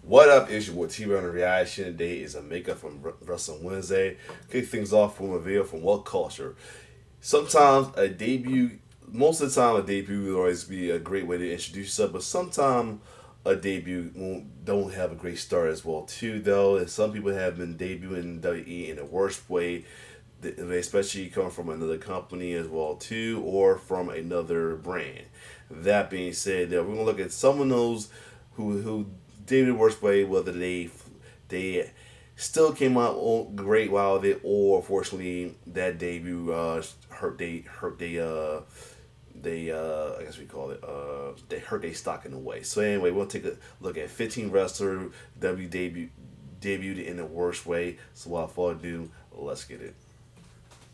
What up, it's your boy T on the reaction. Today is a makeup from Wrestling Wednesday. Kick things off from a video from What Culture. Sometimes a debut, most of the time a debut will always be a great way to introduce yourself, but sometimes a debut don't have a great start as well too though. And some people have been debuting in WWE in the worst way, especially coming from another company as well too, or from another brand. That being said, we're gonna look at some of those who debuted the worst way, whether they still came out great while they, or unfortunately that debut I guess we call it they hurt their stock in a way. So anyway, we'll take a look at 15 wrestlers debuted in the worst way. So without further ado, let's get it.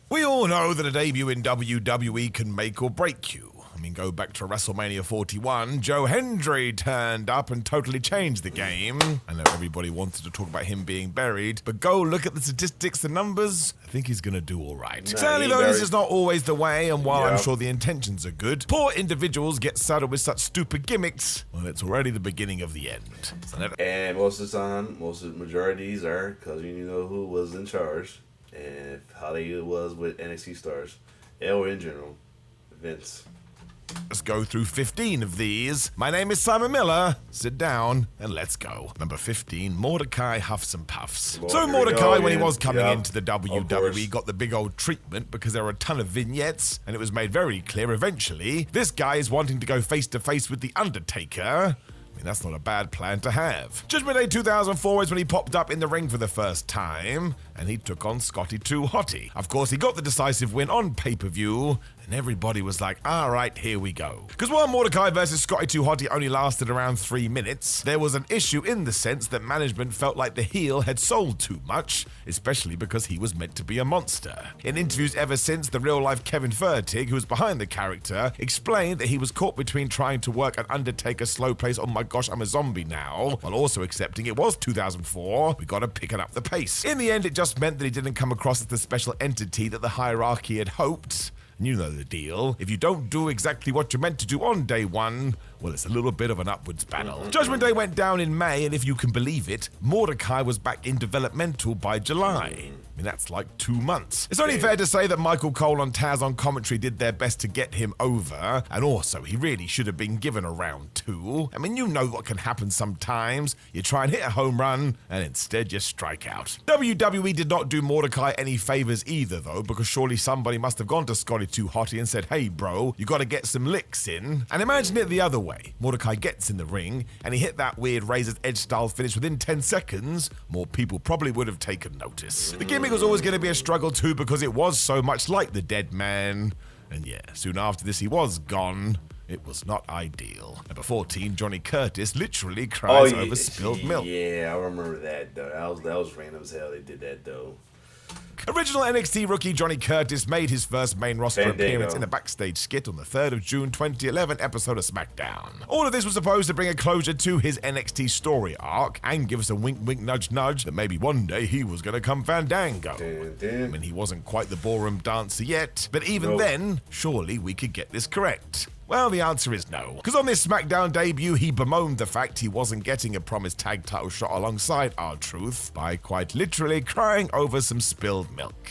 We all know that a debut in WWE can make or break you. I mean, go back to WrestleMania 41, Joe Hendry turned up and totally changed the game. I know everybody wanted to talk about him being buried, but go look at the statistics, the numbers, I think he's gonna do all right. Certainly though, this is not always the way, and while I'm sure the intentions are good, poor individuals get saddled with such stupid gimmicks, well, it's already the beginning of the end. And most of the time, most of the majorities are because you know who was in charge and how they was with NXT stars, or in general, Vince. Let's go through 15 of these. My name is Simon Miller. Sit down and let's go. Number 15, Mordecai Huffs and Puffs. So Mordecai, when he was coming into the WWE, got the big old treatment because there were a ton of vignettes, and it was made very clear eventually, this guy is wanting to go face to face with The Undertaker. I mean, that's not a bad plan to have. Judgment Day 2004 is when he popped up in the ring for the first time, and he took on Scotty 2 Hotty. Of course, he got the decisive win on pay-per-view, and everybody was like, all right, here we go. Because while Mordecai versus Scotty 2 Hotty only lasted around 3 minutes, there was an issue in the sense that management felt like the heel had sold too much, especially because he was meant to be a monster. In interviews ever since, the real-life Kevin Fertig, who was behind the character, explained that he was caught between trying to work an Undertaker slow place, oh my gosh, I'm a zombie now, while also accepting it was 2004, we gotta pick it up the pace. In the end, it just meant that he didn't come across as the special entity that the hierarchy had hoped. And you know the deal. If you don't do exactly what you're meant to do on day one, well, it's a little bit of an upwards battle. Judgment Day went down in May, and if you can believe it, Mordecai was back in developmental by July. I mean, that's like 2 months. It's only fair to say that Michael Cole and Taz on commentary did their best to get him over, and also he really should have been given a round 2. I mean, you know what can happen sometimes. You try and hit a home run, and instead you strike out. WWE did not do Mordecai any favors either, though, because surely somebody must have gone to Scotty 2 Hotty and said, hey bro, you gotta get some licks in. And imagine it the other way. Mordecai gets in the ring, and he hit that weird Razor's Edge style finish within 10 seconds. More people probably would have taken notice. The gimmick was always going to be a struggle too because it was so much like the dead man. And yeah, soon after this he was gone. It was not ideal. Number 14, Johnny Curtis literally cries over spilled milk. Yeah, I remember that though. That was random as hell they did that though. Original NXT rookie Johnny Curtis made his first main roster appearance in a backstage skit on the 3rd of June 2011 episode of SmackDown. All of this was supposed to bring a closure to his NXT story arc and give us a wink wink nudge nudge that maybe one day he was going to come Fandango. I mean, he wasn't quite the ballroom dancer yet, but even then, surely we could get this correct. Well, the answer is no. Because on this SmackDown debut, he bemoaned the fact he wasn't getting a promised tag title shot alongside R-Truth by quite literally crying over some spilled milk.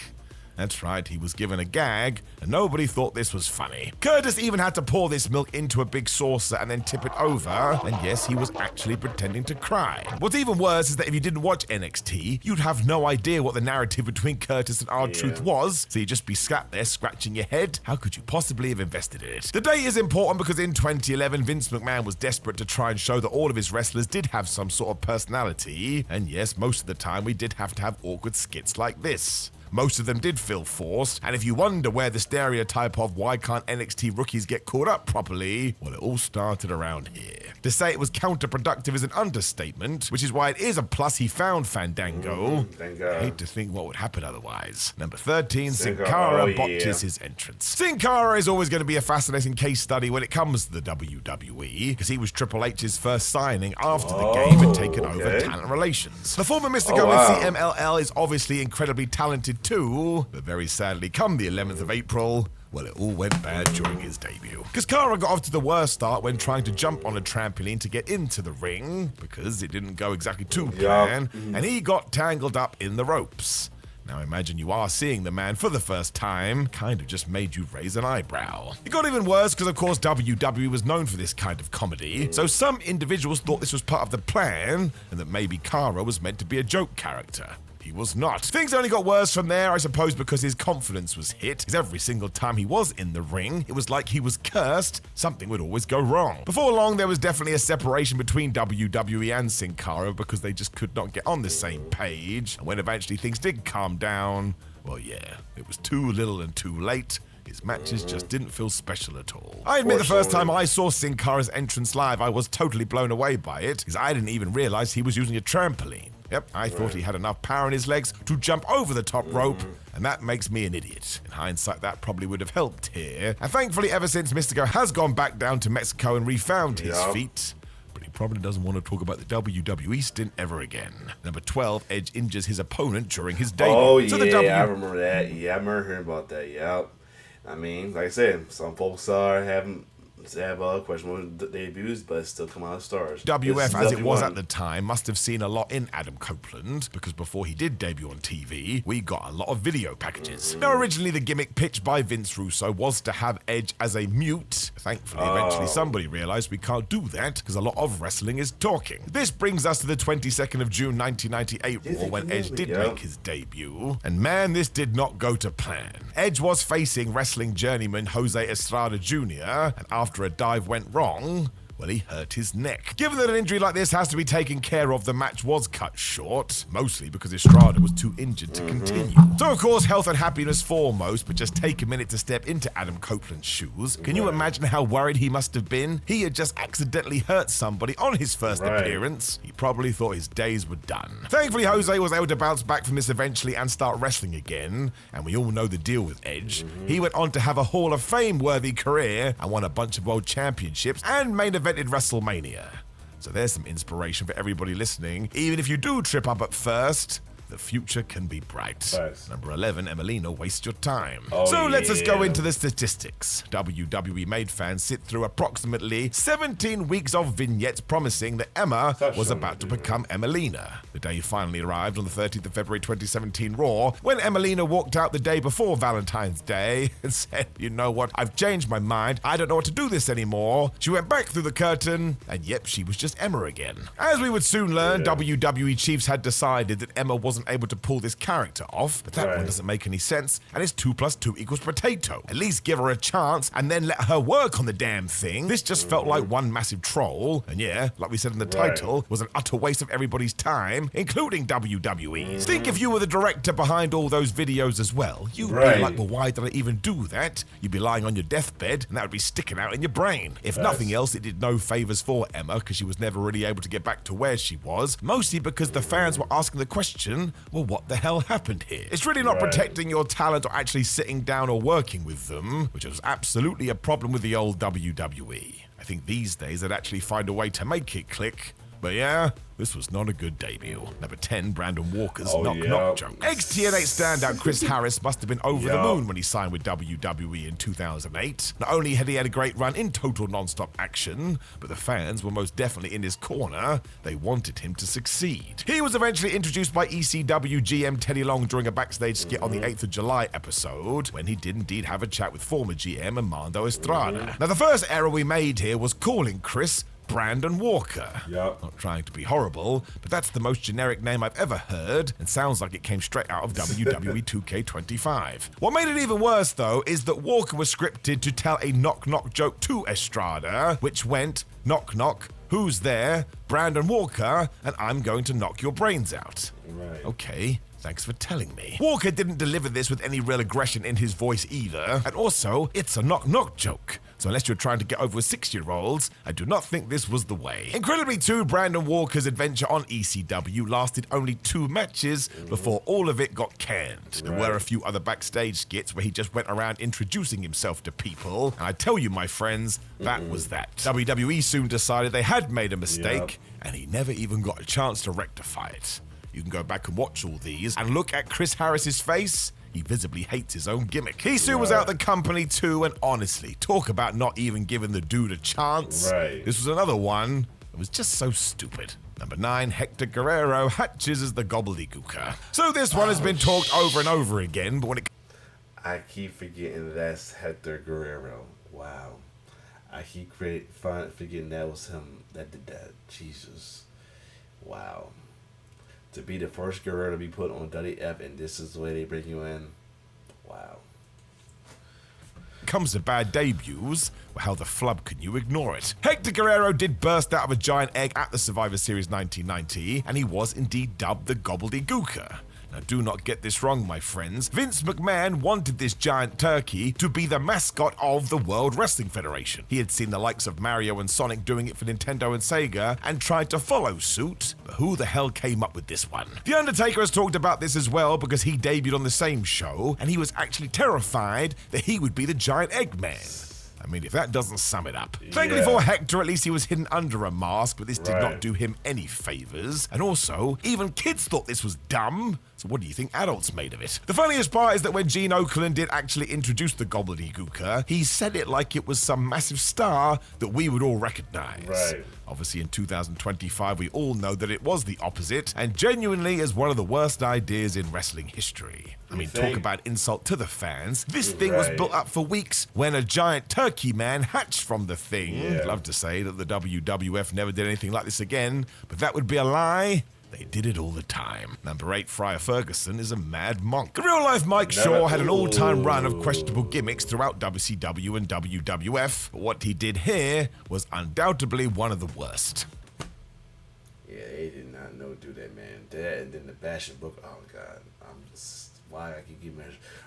That's right, he was given a gag, and nobody thought this was funny. Curtis even had to pour this milk into a big saucer and then tip it over, and yes, he was actually pretending to cry. What's even worse is that if you didn't watch NXT, you'd have no idea what the narrative between Curtis and R-Truth was, so you'd just be sat there scratching your head. How could you possibly have invested in it? The date is important because in 2011, Vince McMahon was desperate to try and show that all of his wrestlers did have some sort of personality, and yes, most of the time we did have to have awkward skits like this. Most of them did feel forced, and if you wonder where the stereotype of why can't NXT rookies get caught up properly, well, it all started around here. To say it was counterproductive is an understatement, which is why it is a plus he found Fandango. Thank God. I hate to think what would happen otherwise. Number 13, Sin Cara botches his entrance. Sin Cara is always going to be a fascinating case study when it comes to the WWE, because he was Triple H's first signing after the game had taken over talent relations. The former Mystico in CMLL is obviously incredibly talented too, but very sadly, come the 11th of April, Well, it all went bad during his debut. Cascara got off to the worst start when trying to jump on a trampoline to get into the ring, because it didn't go exactly to plan, and he got tangled up in the ropes. Now imagine you are seeing the man for the first time, kind of just made you raise an eyebrow. It got even worse because of course WWE was known for this kind of comedy, so some individuals thought this was part of the plan, and that maybe Cara was meant to be a joke character. He was not. Things only got worse from there, I suppose, because his confidence was hit, because every single time he was in the ring, it was like he was cursed. Something would always go wrong. Before long, there was definitely a separation between WWE and Sin Cara because they just could not get on the same page. And when eventually things did calm down, well, yeah, it was too little and too late. His matches just didn't feel special at all. I admit the first time I saw Sin Cara's entrance live, I was totally blown away by it, because I didn't even realize he was using a trampoline. Yep, I thought he had enough power in his legs to jump over the top rope, and that makes me an idiot. In hindsight, that probably would have helped here. And thankfully, ever since Mystico has gone back down to Mexico and refound his feet, but he probably doesn't want to talk about the WWE stint ever again. Number 12, Edge injures his opponent during his debut. Oh, yeah, I remember that. Yeah, I remember hearing about that, yep. I mean, like I said, some folks are having questionable debuts, but still come out as stars. WF, as it was at the time, must have seen a lot in Adam Copeland, because before he did debut on TV, we got a lot of video packages. Now, originally the gimmick pitched by Vince Russo was to have Edge as a mute. Thankfully, eventually somebody realized we can't do that, because a lot of wrestling is talking. This brings us to the 22nd of June 1998 Raw, when Edge did make his debut. And man, this did not go to plan. Edge was facing wrestling journeyman Jose Estrada Jr., and after a dive went wrong, well, he hurt his neck. Given that an injury like this has to be taken care of, the match was cut short, mostly because Estrada was too injured to continue. So, of course, health and happiness foremost, but just take a minute to step into Adam Copeland's shoes. Can you imagine how worried he must have been? He had just accidentally hurt somebody on his first appearance. He probably thought his days were done. Thankfully, Jose was able to bounce back from this eventually and start wrestling again, and we all know the deal with Edge. He went on to have a Hall of Fame-worthy career and won a bunch of world championships and main evented WrestleMania. So there's some inspiration for everybody listening. Even if you do trip up at first, the future can be bright. Nice. Number 11, Emelina, Waste Your Time. Let's just go into the statistics. WWE made fans sit through approximately 17 weeks of vignettes promising that Emma was about to become Emelina. The day finally arrived on the 13th of February 2017 Raw, when Emelina walked out the day before Valentine's Day and said, you know what, I've changed my mind, I don't know what to do this anymore. She went back through the curtain, and yep, she was just Emma again. As we would soon learn, WWE chiefs had decided that Emma wasn't able to pull this character off, but that one doesn't make any sense, and it's 2 + 2 = potato. At least give her a chance and then let her work on the damn thing. This just felt like one massive troll, and yeah, like we said in the title, was an utter waste of everybody's time, including WWE's. Think if you were the director behind all those videos as well, you'd be like, well, why did I even do that? You'd be lying on your deathbed, and that would be sticking out in your brain. If nothing else, it did no favors for Emma, because she was never really able to get back to where she was, mostly because the fans were asking the question, well, what the hell happened here? It's really not protecting your talent or actually sitting down or working with them, which was absolutely a problem with the old WWE. I think these days they'd actually find a way to make it click. But yeah, this was not a good debut. Number 10, Brandon Walker's knock-knock joke. Ex-TNA standout Chris Harris must have been over the moon when he signed with WWE in 2008. Not only had he had a great run in total non-stop action, but the fans were most definitely in his corner. They wanted him to succeed. He was eventually introduced by ECW GM Teddy Long during a backstage skit on the 8th of July episode, when he did indeed have a chat with former GM Armando Estrada. Now, the first error we made here was calling Chris Brandon Walker. Not trying to be horrible, but that's the most generic name I've ever heard, and sounds like it came straight out of WWE 2K25. What made it even worse, though, is that Walker was scripted to tell a knock-knock joke to Estrada, which went, knock knock, who's there? Brandon Walker, and I'm going to knock your brains out. Okay. Thanks for telling me. Walker didn't deliver this with any real aggression in his voice either, and also, it's a knock-knock joke. So unless you're trying to get over with 6-year-olds, I do not think this was the way. Incredibly too, Brandon Walker's adventure on ECW lasted only 2 matches before all of it got canned. There were a few other backstage skits where he just went around introducing himself to people, and I tell you, my friends, that was that. WWE soon decided they had made a mistake, and he never even got a chance to rectify it. You can go back and watch all these and look at Chris Harris's face, He visibly hates his own gimmick. He soon was out the company too, and honestly, talk about not even giving the dude a chance. Right. This was another one that was just so stupid. Number 9, Hector Guerrero hatches as the gobbledygooker. So this one has been talked over and over again, but when it... I keep forgetting that's Hector Guerrero. Wow. I keep forgetting that was him that did that. Jesus. Wow. To be the first Guerrero to be put on WF, and this is the way they bring you in. Wow. Comes to bad debuts, well, how the flub can you ignore it? Hector Guerrero did burst out of a giant egg at the Survivor Series 1990, and he was indeed dubbed the Gobbledygooker. Now, do not get this wrong, my friends. Vince McMahon wanted this giant turkey to be the mascot of the World Wrestling Federation. He had seen the likes of Mario and Sonic doing it for Nintendo and Sega and tried to follow suit, but who the hell came up with this one? The Undertaker has talked about this as well because he debuted on the same show and he was actually terrified that he would be the giant Eggman. I mean, if that doesn't sum it up. Thankfully for Hector, at least he was hidden under a mask, but this did not do him any favors. And also, even kids thought this was dumb. So what do you think adults made of it? The funniest part is that when Gene Okerlund did actually introduce the Gobbledygooker, he said it like it was some massive star that we would all recognize. Right. Obviously, in 2025, we all know that it was the opposite, and genuinely is one of the worst ideas in wrestling history. I mean, talk about insult to the fans. This thing was built up for weeks when a giant turkey man hatched from the thing. I'd love to say that the WWF never did anything like this again, but that would be a lie. They did it all the time. Number 8, Friar Ferguson is a mad monk. The real-life Mike Shaw had an all-time run of questionable gimmicks throughout WCW and WWF, but what he did here was undoubtedly one of the worst. Yeah, they did not know do that, man. That and then the Bastion Booker. Oh God, why I keep getting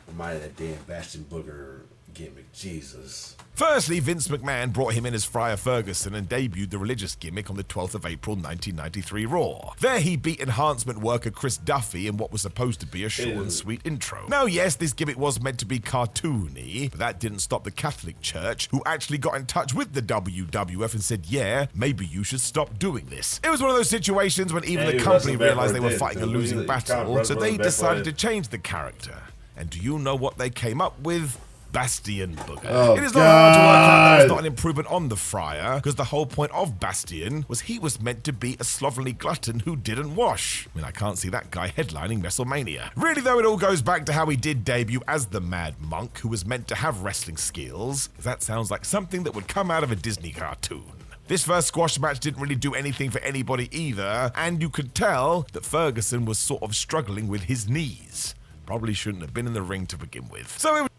reminded of that damn Bastion Booker gimmick. Jesus. Firstly, Vince McMahon brought him in as Friar Ferguson and debuted the religious gimmick on the 12th of April 1993 Raw. There he beat enhancement worker Chris Duffy in what was supposed to be a short and sweet intro. Now yes, this gimmick was meant to be cartoony, but that didn't stop the Catholic Church, who actually got in touch with the WWF and said, yeah, maybe you should stop doing this. It was one of those situations when even the company realized they were fighting a losing battle, so they decided to change the character. And do you know what they came up with? Bastion Booger. It is not hard to work out that it's not an improvement on the Friar, because the whole point of Bastion was he was meant to be a slovenly glutton who didn't wash. I mean, I can't see that guy headlining WrestleMania. Really though, it all goes back to how he did debut as the Mad Monk, who was meant to have wrestling skills. That sounds like something that would come out of a Disney cartoon. This first squash match didn't really do anything for anybody either, and you could tell that Ferguson was sort of struggling with his knees. Probably shouldn't have been in the ring to begin with. So it was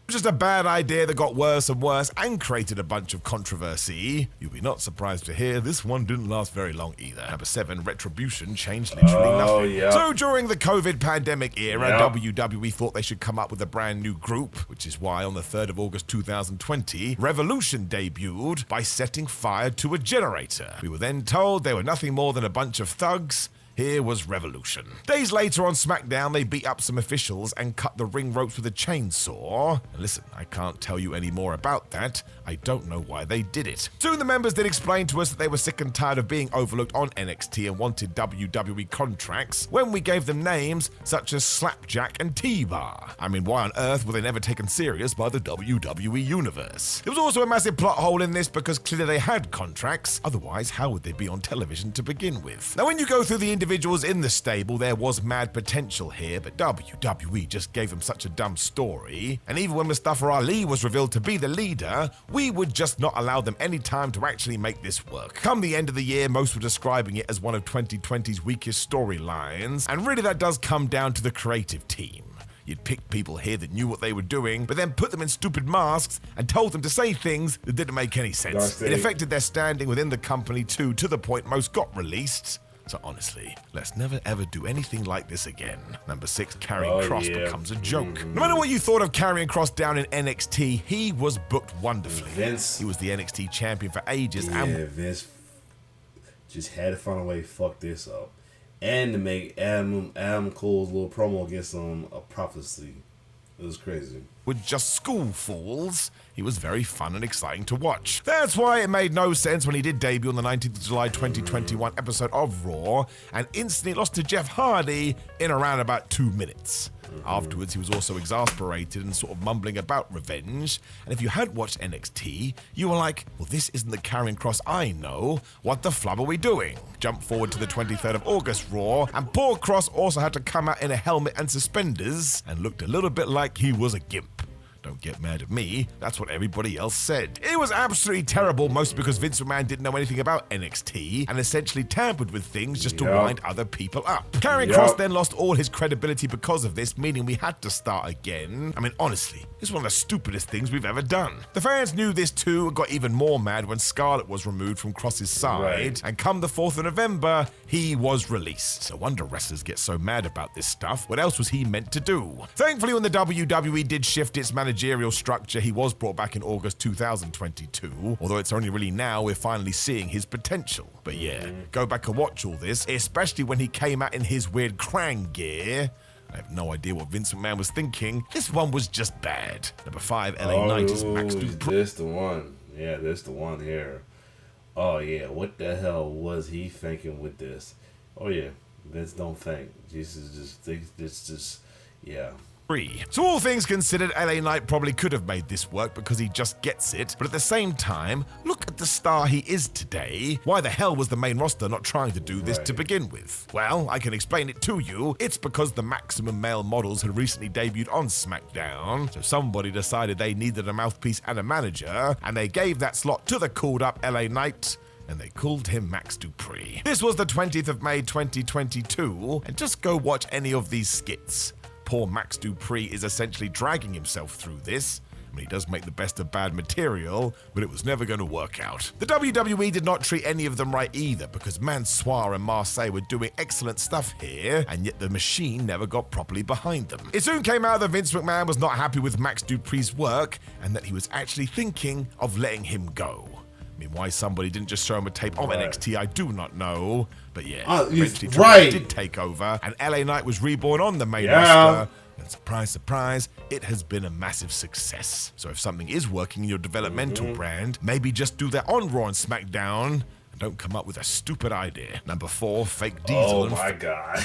just a bad idea that got worse and worse and created a bunch of controversy. You'll be not surprised to hear this one didn't last very long either. Number 7, Retribution changed literally nothing. So during the COVID pandemic era, WWE thought they should come up with a brand new group, which is why on the 3rd of August 2020, Revolution debuted by setting fire to a generator. We were then told they were nothing more than a bunch of thugs. Here was Revolution. Days later on SmackDown, they beat up some officials and cut the ring ropes with a chainsaw. And listen, I can't tell you any more about that. I don't know why they did it. Soon the members did explain to us that they were sick and tired of being overlooked on NXT and wanted WWE contracts when we gave them names such as Slapjack and T-Bar. I mean, why on earth were they never taken serious by the WWE Universe? There was also a massive plot hole in this because clearly they had contracts. Otherwise, how would they be on television to begin with? Now, when you go through the individuals in the stable, there was mad potential here, but WWE just gave them such a dumb story. And even when Mustafa Ali was revealed to be the leader, we would just not allow them any time to actually make this work. Come the end of the year, most were describing it as one of 2020's weakest storylines, and really that does come down to the creative team. You'd pick people here that knew what they were doing, but then put them in stupid masks and told them to say things that didn't make any sense. It affected their standing within the company too, to the point most got released. So honestly, let's never ever do anything like this again. Number 6, Karrion Kross becomes a joke. No matter what you thought of Karrion Kross down in NXT, he was booked wonderfully. He was the NXT champion for ages. Vince just had to find a way to fuck this up. And to make Adam Cole's little promo against a prophecy. It was crazy. were just school fools, he was very fun and exciting to watch. That's why it made no sense when he did debut on the 19th of July 2021 episode of Raw and instantly lost to Jeff Hardy in around about 2 minutes. Afterwards, he was also exasperated and sort of mumbling about revenge. And if you hadn't watched NXT, you were like, well, this isn't the Karrion Kross I know. What the flub are we doing? Jump forward to the 23rd of August Raw, and poor Kross also had to come out in a helmet and suspenders and looked a little bit like he was a gimp. Don't get mad at me, that's what everybody else said. It was absolutely terrible, mostly because Vince McMahon didn't know anything about NXT and essentially tampered with things just to wind other people up. Karrion Kross then lost all his credibility because of this, meaning we had to start again. I mean, honestly, it's one of the stupidest things we've ever done. The fans knew this too and got even more mad when Scarlett was removed from Kross's side, and come the 4th of November, he was released. No wonder wrestlers get so mad about this stuff. What else was he meant to do? Thankfully, when the WWE did shift its managerial structure, he was brought back in August 2022, although it's only really now we're finally seeing his potential. But yeah, go back and watch all this, especially when he came out in his weird Krang gear. I have no idea what Vince McMahon was thinking. This one was just bad. Number 5, LA Knight is Max Dupree. This the one. Yeah, this the one here. Oh yeah, what the hell was he thinking with this? Oh yeah, Vince don't think. Yeah. So all things considered, LA Knight probably could have made this work because he just gets it, but at the same time, look at the star he is today. Why the hell was the main roster not trying to do this to begin with? Well, I can explain it to you. It's because the Maximum Male models had recently debuted on SmackDown, so somebody decided they needed a mouthpiece and a manager, and they gave that slot to the called up LA Knight, and they called him Max Dupree. This was the 20th of May 2022, and just go watch any of these skits. Poor Max Dupree is essentially dragging himself through this. I mean, he does make the best of bad material, but it was never going to work out. The WWE did not treat any of them right either, because Mansoor and Marseille were doing excellent stuff here, and yet the machine never got properly behind them. It soon came out that Vince McMahon was not happy with Max Dupree's work, and that he was actually thinking of letting him go. I mean, why somebody didn't just show him a tape of NXT, I do not know. But yeah, eventually did take over, and LA Knight was reborn on the main roster. And surprise, surprise, it has been a massive success. So if something is working in your developmental brand, maybe just do that on Raw and SmackDown, and don't come up with a stupid idea. Number 4, Fake Diesel. Oh my God.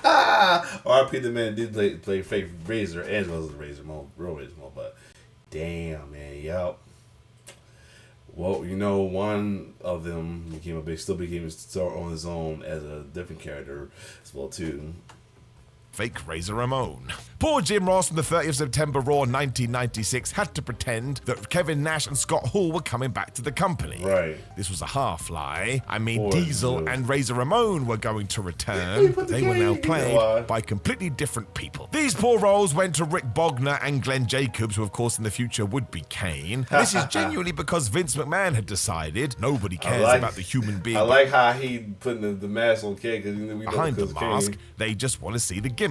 RP the man did play Fake Razor as well as Razor Mo, real Razor Mo, but damn, man, yup. Well, you know, one of them became a star on his own as a different character as well too. Fake Razor Ramon. Poor Jim Ross from the 30th of September Raw 1996 had to pretend that Kevin Nash and Scott Hall were coming back to the company. Right. This was a half lie. I mean, Diesel and Razor Ramon were going to return, but they were now played by completely different people. These poor roles went to Rick Bogner and Glenn Jacobs, who of course in the future would be Kane. This is genuinely because Vince McMahon had decided nobody cares about the human being. I like how he put the mask on Kane because we know behind the mask. They just want to see the gimmick.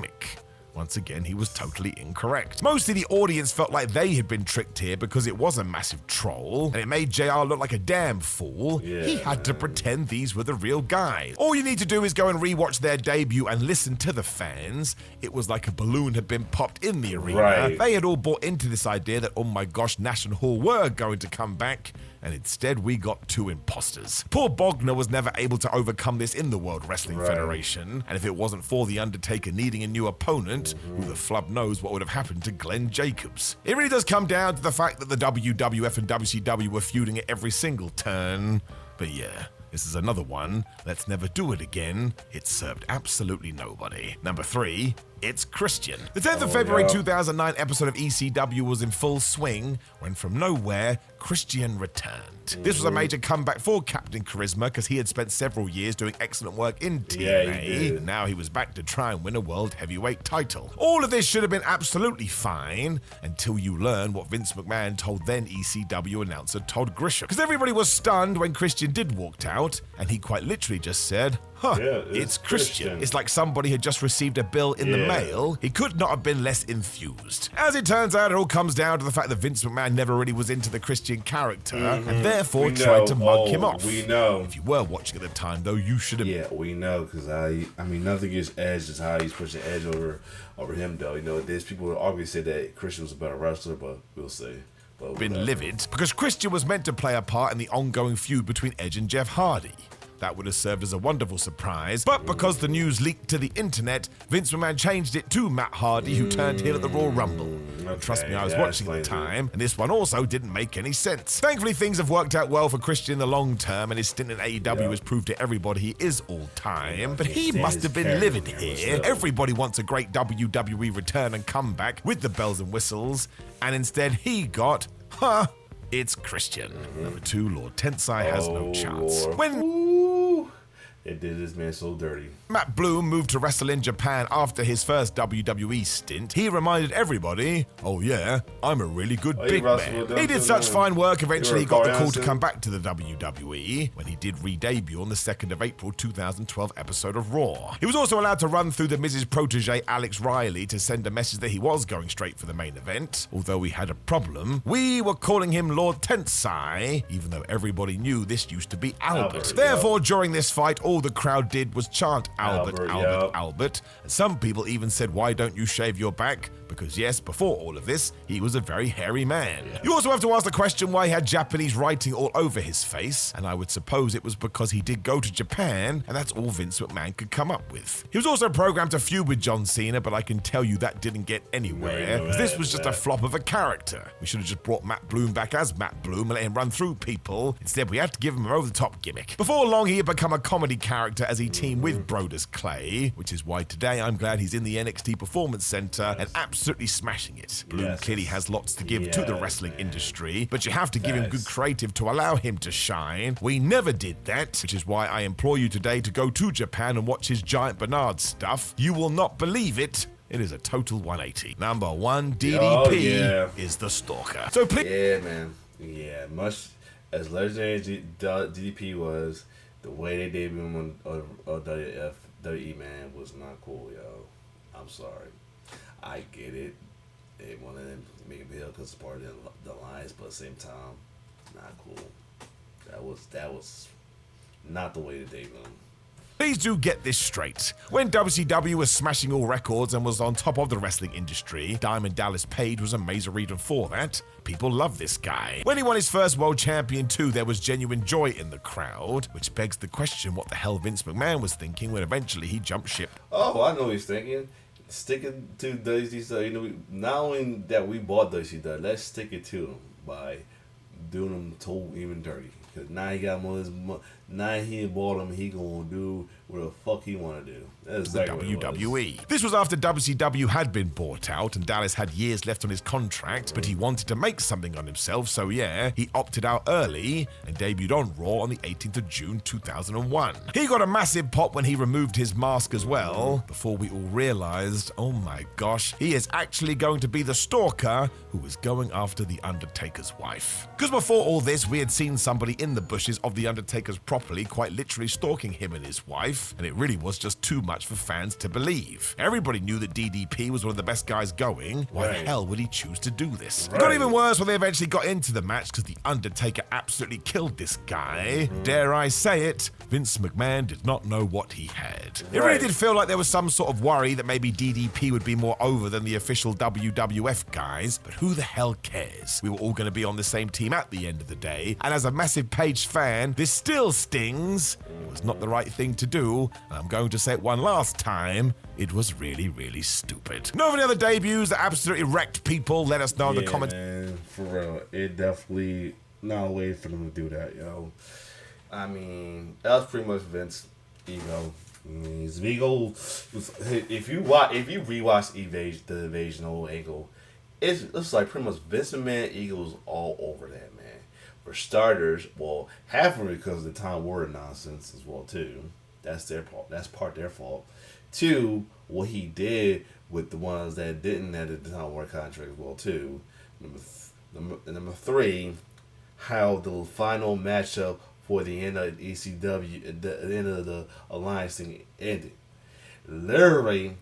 Once again, he was totally incorrect. Mostly the audience felt like they had been tricked here because it was a massive troll, and it made JR look like a damn fool. Yeah, he had to pretend these were the real guys. All you need to do is go and rewatch their debut and listen to the fans. It was like a balloon had been popped in the arena. Right. They had all bought into this idea that, oh my gosh, Nash and Hall were going to come back, and instead we got 2 imposters. Poor Bogner was never able to overcome this in the World Wrestling Federation, and if it wasn't for The Undertaker needing a new opponent, who the flub knows what would have happened to Glenn Jacobs. It really does come down to the fact that the WWF and WCW were feuding at every single turn, but yeah. This is another one. Let's never do it again. It served absolutely nobody. Number 3, it's Christian. The 10th of February 2009 episode of ECW was in full swing when from nowhere, Christian returned. This was a major comeback for Captain Charisma because he had spent several years doing excellent work in TNA. And now he was back to try and win a world heavyweight title. All of this should have been absolutely fine until you learn what Vince McMahon told then ECW announcer Todd Grisham. Because everybody was stunned when Christian did walk out, and he quite literally just said, It's Christian. It's like somebody had just received a bill in the mail. He could not have been less enthused. As it turns out, it all comes down to the fact that Vince McMahon never really was into the Christian character and therefore tried to mug him off. We know. If you were watching at the time, though, you should have. Yeah, we know, because I mean, nothing against Edge, is how he's pushing Edge over him, though. You know, there's people who argue say that Christian was a better wrestler, but we'll see. Been livid because Christian was meant to play a part in the ongoing feud between Edge and Jeff Hardy. That would have served as a wonderful surprise, but because the news leaked to the internet, Vince McMahon changed it to Matt Hardy, who turned heel at the Royal Rumble. And trust me, I was watching at the time, and this one also didn't make any sense. Thankfully, things have worked out well for Christian in the long term, and his stint in AEW has proved to everybody he is all-time, but he must have been livid here. Everybody wants a great WWE return and comeback with the bells and whistles, and instead he got, it's Christian. Number 2, Lord Tensai has no chance. It did this man so dirty. Matt Bloom moved to wrestle in Japan after his first WWE stint. He reminded everybody, oh yeah, I'm a really good big man. He did such fine work, eventually he got the call to come back to the WWE when he did re-debut on the 2nd of April 2012 episode of Raw. He was also allowed to run through the Miz's protege Alex Riley to send a message that he was going straight for the main event. Although we had a problem, we were calling him Lord Tensai, even though everybody knew this used to be Albert. Therefore, during this fight, all the crowd did was chant Albert, and some people even said, why don't you shave your back? Because yes, before all of this, he was a very hairy man. You also have to ask the question why he had Japanese writing all over his face, and I would suppose it was because he did go to Japan, and that's all Vince McMahon could come up with. He was also programmed to feud with John Cena, but I can tell you that didn't get anywhere, because this was just a flop of a character. We should have just brought Matt Bloom back as Matt Bloom and let him run through people. Instead, we had to give him an over-the-top gimmick. Before long, he had become a comedy character as he teamed with Brodus Clay, which is why today I'm glad he's in the NXT Performance Center and absolutely smashing it. Bloom clearly has lots to give to the wrestling industry, but you have to give him good creative to allow him to shine. We never did that, which is why I implore you today to go to Japan and watch his Giant Bernard stuff. You will not believe it. It is a total 180. Number 1, DDP is the Stalker. So please. Yeah, man. Yeah, much as legendary DDP was, the way they debuted him on WWE, man, was not cool, yo. I'm sorry. I get it. They wanted him to make a deal because it's part of the alliance, but at the same time, not cool. That was not the way to debut him. Please do get this straight. When WCW was smashing all records and was on top of the wrestling industry, Diamond Dallas Page was a major reason for that. People love this guy. When he won his first world champion too, there was genuine joy in the crowd, which begs the question what the hell Vince McMahon was thinking when eventually he jumped ship. Oh, I know what he's thinking. Sticking to WCW, you know, not only that we bought WCW, let's stick it to him by doing him told even dirty. Cause now he got more. Now he bought him. He gonna do what the fuck he wanna do. That's exactly what WWE. This was after WCW had been bought out and Dallas had years left on his contract, but he wanted to make something on himself, so yeah, he opted out early and debuted on Raw on the 18th of June 2001. He got a massive pop when he removed his mask as well, before we all realized, oh my gosh, he is actually going to be the Stalker who is going after the Undertaker's wife. Because before all this, we had seen somebody in the bushes of the Undertaker's property, quite literally stalking him and his wife, and it really was just too much for fans to believe. Everybody knew that DDP was one of the best guys going. Why the hell would he choose to do this? It got even worse when they eventually got into the match because the Undertaker absolutely killed this guy. Dare I say it, Vince McMahon did not know what he had. It really did feel like there was some sort of worry that maybe DDP would be more over than the official WWF guys, but who the hell cares? We were all going to be on the same team at the end of the day, and as a massive Page fan, this still stings. It was not the right thing to do, and I'm going to say it one last time. It was really, really stupid. Know of any other debuts that absolutely wrecked people? Let us know in the comments. Man, for real, it definitely not a way for them to do that, yo. I mean, that was pretty much Vince ego. I mean, his ego was, if you rewatch the Invasion whole angle, it's like pretty much Vince McMahon ego was all over that, man. For starters, well, half of it because of the Time Warner nonsense as well too. That's their fault. That's part their fault. Two, what he did with the ones that didn't have the Time Warner contract as well too. Number three, how the final matchup before the end of ECW, the end of the alliance thing ended. Literally,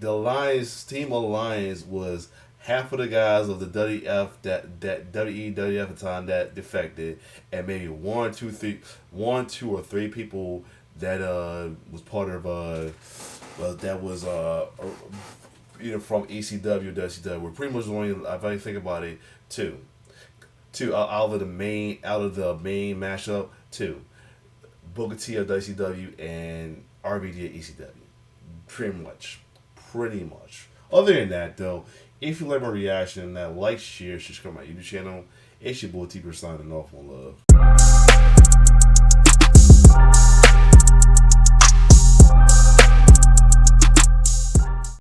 the alliance team alliance was half of the guys of the WF that WEWF at the time that defected, and maybe one, two or three people that was part of that was either from ECW or WCW. We're pretty much only, if I think about it, two out of the main mashup, two. Booker T of WCW and RVD of ECW. Pretty much. Other than that, though, if you like my reaction, like, share, subscribe to my YouTube channel. It's your boy T signing off on love.